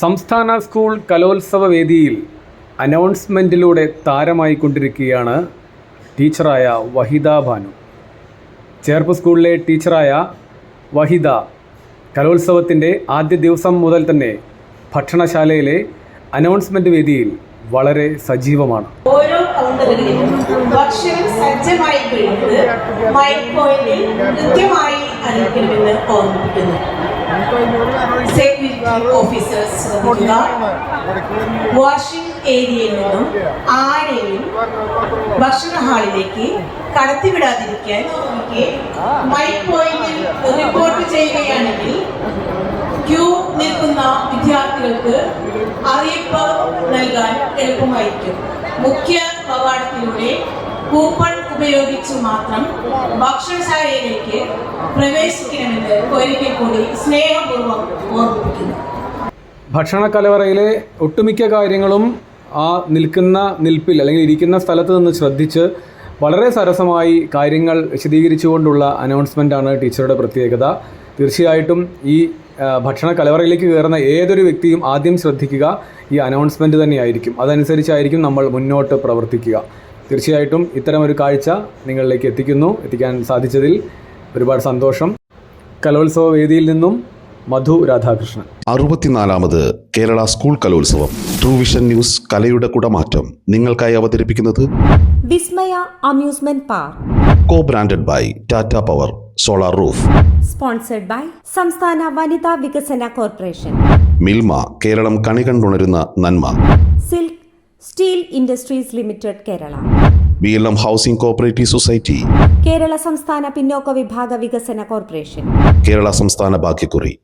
സംസ്ഥാന സ്കൂൾ കലോത്സവ വേദിയിൽ അനൗൺസ്മെൻറ്റിലൂടെ താരമായിക്കൊണ്ടിരിക്കുകയാണ് ടീച്ചറായ വഹിദ ഭാനു. ചേർപ്പ് സ്കൂളിലെ ടീച്ചറായ വഹിദ കലോത്സവത്തിൻ്റെ ആദ്യ ദിവസം മുതൽ തന്നെ ഭക്ഷണശാലയിലെ അനൗൺസ്മെൻറ്റ് വേദിയിൽ വളരെ സജീവമാണ്. ഓരോ കൗണ്ടറുകളിലും ഭക്ഷണം സജ്ജമായി കഴിഞ്ഞത് മൈക്ക് പോയിന്റിൽ കൃത്യമായി അറിയിക്കണമെന്ന് ഓർമ്മിപ്പിക്കുന്നു. സെക്യൂരിറ്റി ഓഫീസേഴ്സ് ശ്രദ്ധിക്കുക. വാഷിംഗ് ഏരിയയിൽ നിന്നും ആരെയും ഭക്ഷണ ഹാളിലേക്ക് കടത്തിവിടാതിരിക്കാൻ മൈക്ക് പോയിന്റിൽ റിപ്പോർട്ട് ചെയ്യുകയാണെങ്കിൽ ക്യൂ നിൽക്കുന്ന വിദ്യാർത്ഥികൾക്ക് അറിയിപ്പ് നൽകാൻ എളുപ്പമായിരിക്കും. മുഖ്യ കവാടത്തിലൂടെ കൂപ്പൺ ഉപയോഗിച്ച് മാത്രം ഭക്ഷണശാലയിലേക്ക് പ്രവേശിക്കണമെന്ന് ഒരിക്കൽ കൂടി സ്നേഹപൂർവ്വം ഓർമ്മിപ്പിക്കുന്നു. ഭക്ഷണ കലവറയിലെ ഒട്ടുമിക്ക കാര്യങ്ങളും ആ നിൽക്കുന്ന നിൽപ്പിൽ അല്ലെങ്കിൽ ഇരിക്കുന്ന സ്ഥലത്ത് നിന്ന് ശ്രദ്ധിച്ച് വളരെ സരസമായി കാര്യങ്ങൾ വിശദീകരിച്ചുകൊണ്ടുള്ള അനൗൺസ്മെൻ്റാണ് ടീച്ചറുടെ പ്രത്യേകത. തീർച്ചയായിട്ടും ഈ ഭക്ഷണ കലവറയിലേക്ക് കയറുന്ന ഏതൊരു വ്യക്തിയും ആദ്യം ശ്രദ്ധിക്കുക ഈ അനൗൺസ്മെൻറ്റ് തന്നെയായിരിക്കും. അതനുസരിച്ചായിരിക്കും നമ്മൾ മുന്നോട്ട് പ്രവർത്തിക്കുക. തീർച്ചയായിട്ടും ഇത്തരമൊരു കാഴ്ച നിങ്ങളിലേക്ക് എത്തിക്കാൻ സാധിച്ചതിൽ ഒരുപാട് സന്തോഷം. കലോത്സവ വേദിയിൽ നിന്നും മധു രാധാകൃഷ്ണൻ. 64ാമത് Kerala school Kalolsavam true vision news കലയുടെ കുടമാറ്റം നിങ്ങൾക്കായി അവതരിപ്പിക്കുന്നത് Vismaya amusement park, co branded by Tata power solar roof, sponsored by സംസ്ഥാന വനിതാ വികസന കോർപ്പറേഷൻ, മിൽമ കേരളം കണി കണ്ടുണരുന്ന നന്മ, silk steel industries limited Kerala, BLM housing cooperative society, Kerala സംസ്ഥാന പിന്നോക്ക വിഭാഗ വികസന കോർപ്പറേഷൻ, കേരള സംസ്ഥാന ഭാഗ്യക്കുറി.